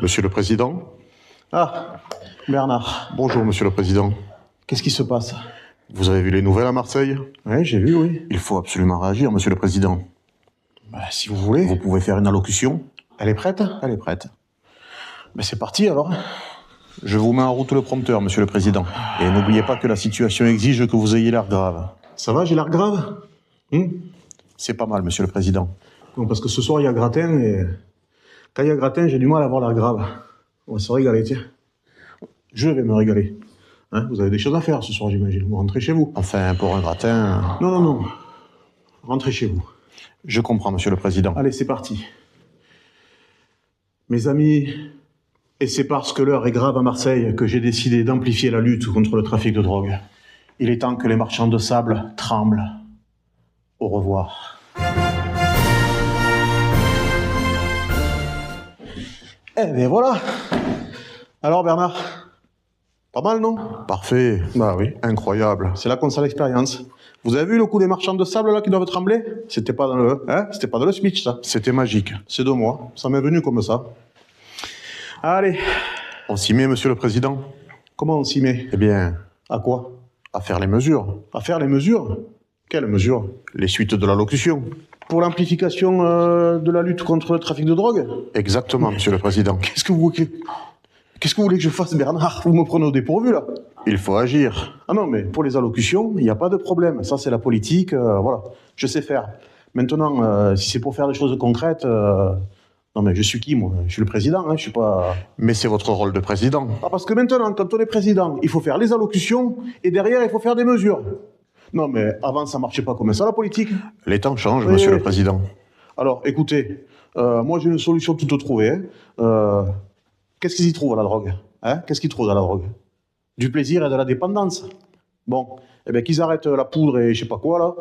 Monsieur le Président? Ah, Bernard. Bonjour, Monsieur le Président. Qu'est-ce qui se passe? Vous avez vu les nouvelles à Marseille? Oui, j'ai vu, oui. Il faut absolument réagir, Monsieur le Président. Bah, si vous voulez. Vous pouvez faire une allocution? Elle est prête? Elle est prête. Ben c'est parti alors. Je vous mets en route le prompteur, Monsieur le Président. Et n'oubliez pas que la situation exige que vous ayez l'air grave. Ça va, j'ai l'air grave? C'est pas mal, Monsieur le Président. Non, parce que ce soir, il y a gratin et... Quand il y a gratin, j'ai du mal à avoir l'air grave. On va se régaler, tiens. Je vais me régaler. Hein, vous avez des choses à faire ce soir, j'imagine. Vous rentrez chez vous. Enfin, pour un gratin... Non. Rentrez chez vous. Je comprends, Monsieur le Président. Allez, c'est parti. Mes amis, et c'est parce que l'heure est grave à Marseille que j'ai décidé d'amplifier la lutte contre le trafic de drogue. Il est temps que les marchands de sable tremblent. Au revoir. Eh ben voilà. Alors Bernard, pas mal non? Parfait. Bah oui. Incroyable. C'est là qu'on sent l'expérience. Vous avez vu le coup des marchands de sable là qui doivent trembler? C'était pas dans le, c'était pas dans le speech ça. C'était magique. C'est de moi. Ça m'est venu comme ça. Allez. On s'y met, Monsieur le Président? Comment on s'y met? Eh bien, À quoi? à faire les mesures. À faire les mesures? Quelles mesures? Les suites de l'allocution. Pour l'amplification de la lutte contre le trafic de drogue? Exactement, Monsieur le Président. Qu'est-ce que vous voulez que je fasse, Bernard? Vous me prenez au dépourvu, là? Il faut agir. Ah non, mais pour les allocutions, il n'y a pas de problème. Ça, c'est la politique, voilà. Je sais faire. Maintenant, si c'est pour faire des choses concrètes... Non, mais je suis qui, moi? Je suis le président, hein, je suis pas... Mais c'est votre rôle de président. Ah, parce que maintenant, quand on est président, il faut faire les allocutions, et derrière, il faut faire des mesures. Non, mais avant, ça marchait pas comme ça, la politique. Les temps changent, Oui. Monsieur le Président. Alors, écoutez, moi, j'ai une solution toute trouvée. Qu'est-ce qu'ils y trouvent à la drogue? Qu'est-ce qu'ils trouvent à la drogue? Du plaisir et de la dépendance. Bon, eh bien, qu'ils arrêtent la poudre et je sais pas quoi, là.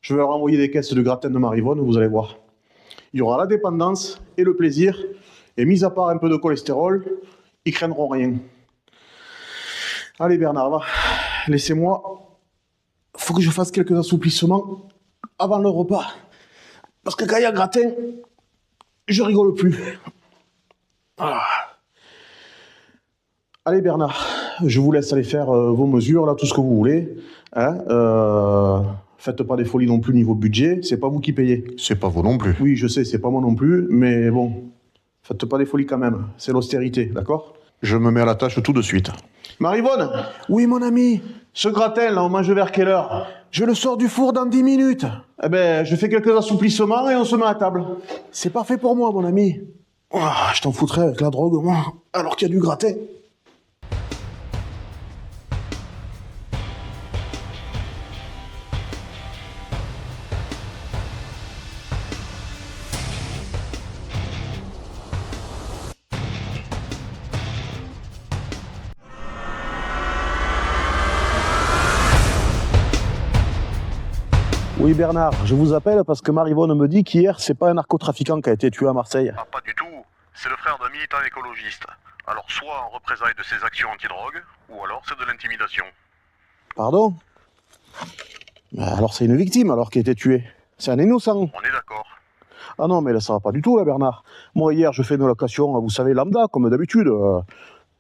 Je vais leur envoyer des caisses de gratin de Marivonne, vous allez voir. Il y aura la dépendance et le plaisir, et mis à part un peu de cholestérol, ils craindront rien. Allez, Bernard, va. Laissez-moi. Faut que je fasse quelques assouplissements avant le repas. Parce que quand il y a gratin, je rigole plus. Ah. Allez Bernard, je vous laisse aller faire vos mesures, là, tout ce que vous voulez. Faites pas des folies non plus niveau budget, c'est pas vous qui payez. C'est pas vous non plus. Oui, je sais, c'est pas moi non plus, mais bon, faites pas des folies quand même. C'est l'austérité, d'accord? Je me mets à la tâche tout de suite. Marivonne! Oui, mon ami, ce gratin, là, on mange vers quelle heure? Je le sors du four dans 10 minutes. Eh ben, je fais quelques assouplissements et on se met à table. C'est parfait pour moi, mon ami. Ah, je t'en foutrais avec la drogue, moi, alors qu'il y a du gratin. Oui Bernard, je vous appelle parce que Marivonne me dit qu'hier, c'est pas un narcotrafiquant qui a été tué à Marseille. Ah, pas du tout. C'est le frère d'un militant écologiste. Alors soit en représailles de ses actions anti-drogue, ou alors c'est de l'intimidation. Pardon? Alors c'est une victime alors qui a été tuée. C'est un innocent. On est d'accord. Ah non mais là ça va pas du tout là Bernard. Moi hier je fais une location, vous savez, lambda, comme d'habitude.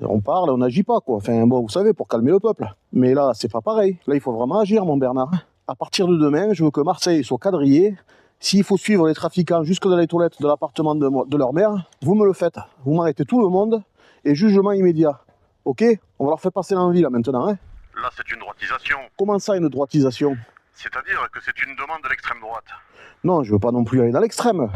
On parle, on n'agit pas quoi. Enfin bon, vous savez, pour calmer le peuple. Mais là c'est pas pareil. Là il faut vraiment agir mon Bernard. À partir de demain, je veux que Marseille soit quadrillé. S'il faut suivre les trafiquants jusque dans les toilettes de l'appartement de leur mère, vous me le faites. Vous m'arrêtez tout le monde et jugement immédiat. Ok? On va leur faire passer l'envie là maintenant. Hein? Là, c'est une droitisation. Comment ça, une droitisation? C'est-à-dire que c'est une demande de l'extrême droite. Non, je veux pas non plus aller dans l'extrême.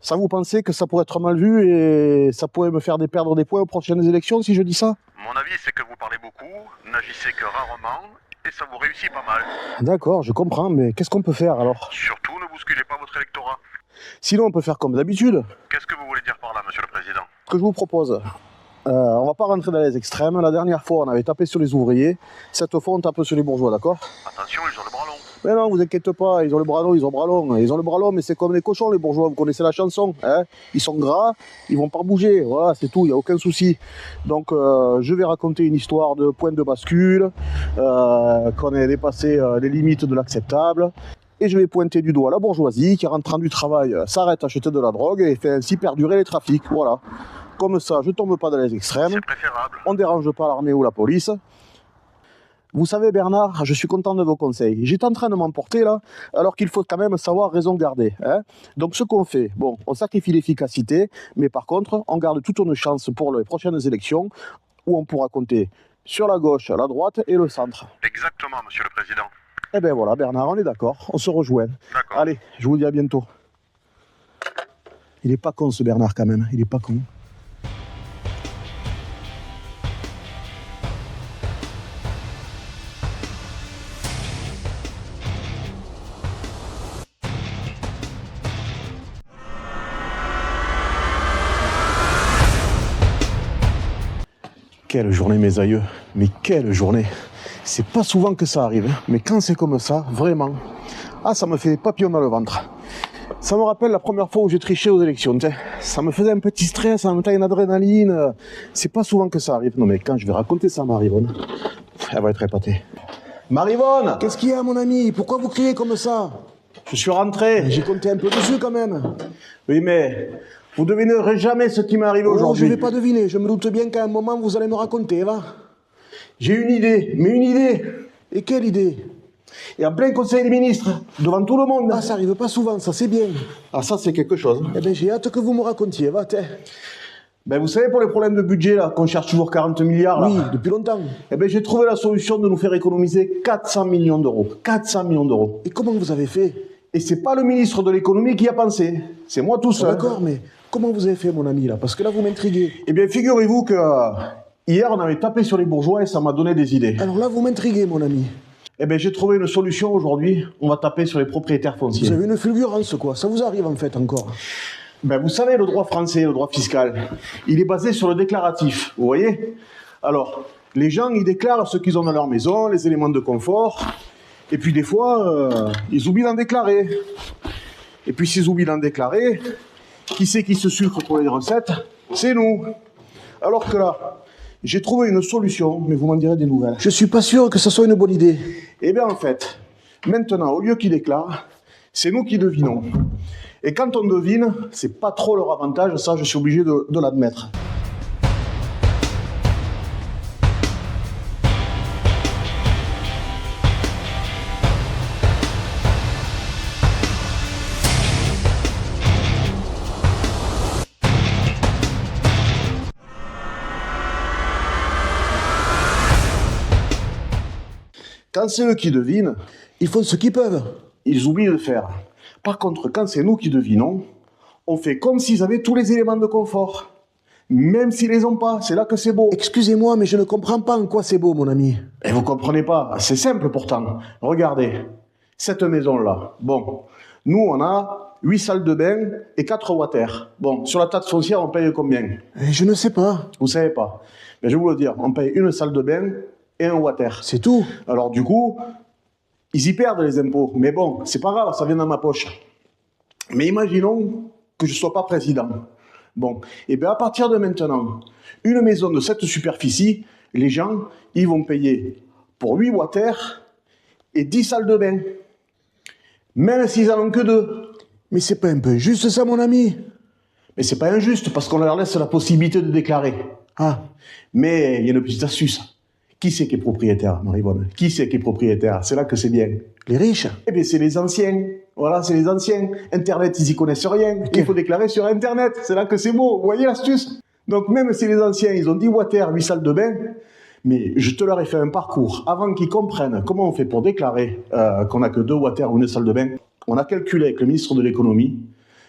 Ça, vous pensez que ça pourrait être mal vu et ça pourrait me faire perdre des points aux prochaines élections si je dis ça? Mon avis, c'est que vous parlez beaucoup, n'agissez que rarement, et ça vous réussit pas mal. D'accord, je comprends, mais qu'est-ce qu'on peut faire alors? Surtout, ne bousculez pas votre électorat. Sinon, on peut faire comme d'habitude. Qu'est-ce que vous voulez dire par là, monsieur le président? Ce que je vous propose, on va pas rentrer dans les extrêmes. La dernière fois, on avait tapé sur les ouvriers. Cette fois, on tape sur les bourgeois, d'accord? Attention, ils ont le bras long. Mais non, vous inquiétez pas, ils ont le bras long, ils ont le bras long. Ils ont le bras long, mais c'est comme les cochons, les bourgeois, vous connaissez la chanson. Hein, ils sont gras, ils vont pas bouger, voilà, c'est tout, il n'y a aucun souci. Donc, je vais raconter une histoire de point de bascule, qu'on ait dépassé les limites de l'acceptable. Et je vais pointer du doigt la bourgeoisie qui, rentrant du travail, s'arrête à acheter de la drogue et fait ainsi perdurer les trafics, voilà. Comme ça, je tombe pas dans les extrêmes. C'est préférable. On dérange pas l'armée ou la police. Vous savez Bernard, je suis content de vos conseils. J'étais en train de m'emporter là, alors qu'il faut quand même savoir raison garder. Hein. Donc ce qu'on fait, bon, on sacrifie l'efficacité, mais par contre, on garde toute une chance pour les prochaines élections, où on pourra compter sur la gauche, la droite et le centre. Exactement, monsieur le président. Eh ben voilà Bernard, on est d'accord, on se rejoint. D'accord. Allez, je vous dis à bientôt. Il est pas con ce Bernard quand même, il est pas con. Quelle journée mes aïeux, mais quelle journée. C'est pas souvent que ça arrive, hein. Mais quand c'est comme ça, vraiment, ah ça me fait des papillons dans le ventre. Ça me rappelle la première fois où j'ai triché aux élections, t'sais. Ça me faisait un petit stress, en même temps une adrénaline. C'est pas souvent que ça arrive. Non mais quand je vais raconter ça à Marivonne, elle va être épatée. Marivonne, qu'est-ce qu'il y a mon ami? Pourquoi vous criez comme ça? Je suis rentré, j'ai compté un peu dessus quand même. Oui mais... vous ne devinerez jamais ce qui m'est arrivé aujourd'hui. Je ne vais pas deviner, je me doute bien qu'à un moment vous allez me raconter, va. J'ai une idée, mais une idée. Et quelle idée? Et en plein conseil des ministres, devant tout le monde. Ah, ça arrive pas souvent, ça c'est bien. Ah, ça c'est quelque chose. Eh bien j'ai hâte que vous me racontiez, va, t'es. Ben vous savez pour les problèmes de budget là, qu'on cherche toujours 40 milliards là. Oui, depuis longtemps. Eh bien j'ai trouvé la solution de nous faire économiser 400 millions d'euros. 400 millions d'euros. Et comment vous avez fait? Et c'est pas le ministre de l'économie qui y a pensé, c'est moi tout seul. D'accord, mais comment vous avez fait mon ami là? Parce que là vous m'intriguez. Eh bien figurez-vous que hier on avait tapé sur les bourgeois et ça m'a donné des idées. Alors là vous m'intriguez mon ami. Eh bien j'ai trouvé une solution aujourd'hui, on va taper sur les propriétaires fonciers. Vous avez une fulgurance quoi, ça vous arrive en fait encore? Ben vous savez le droit français, le droit fiscal, il est basé sur le déclaratif, vous voyez? Alors, les gens ils déclarent ce qu'ils ont dans leur maison, les éléments de confort. Et puis des fois, ils oublient d'en déclarer. Et puis s'ils oublient d'en déclarer, qui c'est qui se sucre pour les recettes? C'est nous. Alors que là, j'ai trouvé une solution, mais vous m'en direz des nouvelles. Je suis pas sûr que ça soit une bonne idée. Eh bien en fait, maintenant, au lieu qu'ils déclarent, c'est nous qui devinons. Et quand on devine, c'est pas trop leur avantage, ça je suis obligé de l'admettre. Quand c'est eux qui devinent, ils font ce qu'ils peuvent. Ils oublient de faire. Par contre, quand c'est nous qui devinons, on fait comme s'ils avaient tous les éléments de confort. Même s'ils les ont pas, c'est là que c'est beau. Excusez-moi, mais je ne comprends pas en quoi c'est beau, mon ami. Et vous comprenez pas, c'est simple pourtant. Regardez, cette maison-là. Bon, nous on a 8 salles de bain et 4 water. Bon, sur la taxe foncière, on paye combien? Je ne sais pas. Vous savez pas. Mais je vais vous le dire, on paye une salle de bain et un water. C'est tout. Alors du coup, ils y perdent les impôts. Mais bon, c'est pas grave, ça vient dans ma poche. Mais imaginons que je ne sois pas président. Bon, et bien à partir de maintenant, une maison de cette superficie, les gens, ils vont payer pour 8 water et 10 salles de bain. Même s'ils n'en ont que 2. Mais c'est pas un peu injuste ça, mon ami? Mais c'est pas injuste, parce qu'on leur laisse la possibilité de déclarer. Ah, mais il y a une petite astuce. Qui c'est qui est propriétaire, Marivonne? Qui c'est qui est propriétaire? C'est là que c'est bien. Les riches? Eh bien, c'est les anciens. Voilà, c'est les anciens. Internet, ils y connaissent rien. Il faut déclarer sur Internet. C'est là que c'est beau. Vous voyez l'astuce? Donc, même si les anciens, ils ont 10 water, 8 salles de bain, mais je te leur ai fait un parcours avant qu'ils comprennent comment on fait pour déclarer qu'on n'a que 2 water ou une salle de bain. On a calculé avec le ministre de l'économie,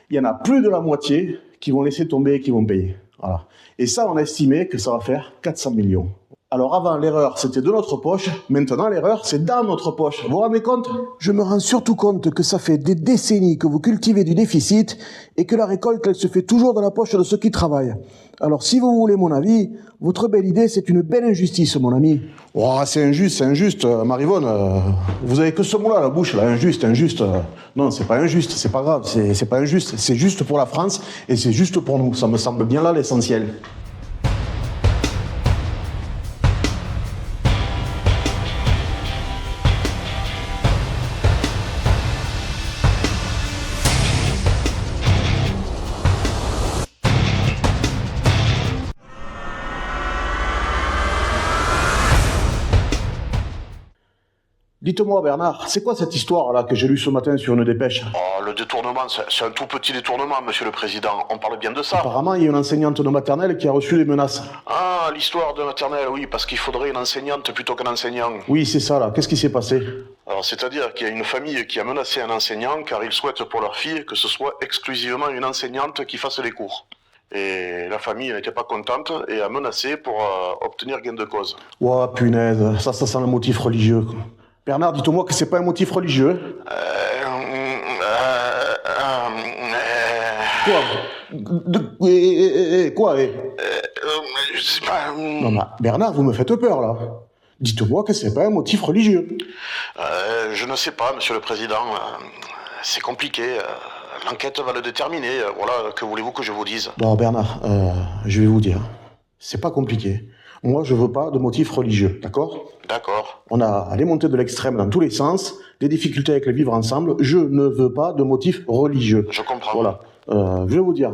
il y en a plus de la moitié qui vont laisser tomber et qui vont payer. Voilà. Et ça, on a estimé que ça va faire 400 millions. Alors avant, l'erreur, c'était de notre poche. Maintenant, l'erreur, c'est dans notre poche. Vous vous rendez compte? Je me rends surtout compte que ça fait des décennies que vous cultivez du déficit et que la récolte, elle se fait toujours dans la poche de ceux qui travaillent. Alors, si vous voulez mon avis, votre belle idée, c'est une belle injustice, mon ami. Oh, c'est injuste, Marivonne. Vous avez que ce mot-là à la bouche, là, injuste. Non, c'est pas injuste, c'est pas grave, c'est pas injuste. C'est juste pour la France et c'est juste pour nous. Ça me semble bien là l'essentiel. Dites-moi, Bernard, c'est quoi cette histoire-là que j'ai lue ce matin sur une dépêche? Oh, le détournement, c'est un tout petit détournement, monsieur le président. On parle bien de ça. Apparemment, il y a une enseignante de maternelle qui a reçu des menaces. Ah, l'histoire de maternelle, oui, parce qu'il faudrait une enseignante plutôt qu'un enseignant. Oui, c'est ça, là. Qu'est-ce qui s'est passé? Alors, c'est-à-dire qu'il y a une famille qui a menacé un enseignant car ils souhaitent pour leur fille que ce soit exclusivement une enseignante qui fasse les cours. Et la famille n'était pas contente et a menacé pour obtenir gain de cause. Ouah, punaise, ça sent le motif religieux, quoi. Bernard, dites-moi que c'est pas un motif religieux. Quoi? Quoi? Je sais pas. Non, mais Bernard, vous me faites peur, là. Dites-moi que c'est pas un motif religieux. Je ne sais pas, monsieur le président. C'est compliqué. L'enquête va le déterminer. Voilà, que voulez-vous que je vous dise? Bon, Bernard, je vais vous dire. C'est pas compliqué. Moi, je veux pas de motif religieux, d'accord? D'accord. On a les montées de l'extrême dans tous les sens, des difficultés avec le vivre ensemble. Je ne veux pas de motif religieux. Je comprends. Voilà. Je vais vous dire.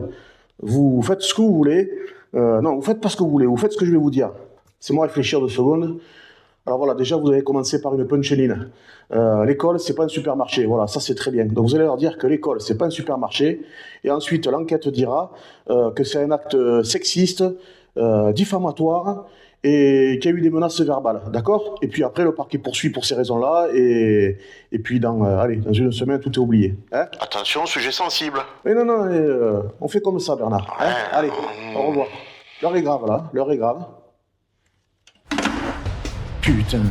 Vous faites ce que vous voulez. Non, vous faites pas ce que vous voulez. Vous faites ce que je vais vous dire. C'est moi réfléchir 2 secondes. Alors voilà, déjà, vous avez commencé par une punchline. L'école, c'est pas un supermarché. Voilà, ça c'est très bien. Donc vous allez leur dire que l'école, c'est pas un supermarché. Et ensuite, l'enquête dira que c'est un acte sexiste, diffamatoire, et qu'il y a eu des menaces verbales. D'accord? Et puis après, le parquet poursuit pour ces raisons-là. Et puis, dans une semaine, tout est oublié. Hein? Attention, sujet sensible. Mais non, on fait comme ça, Bernard. Hein? Allez, au revoir. L'heure est grave, là. L'heure est grave. Putain.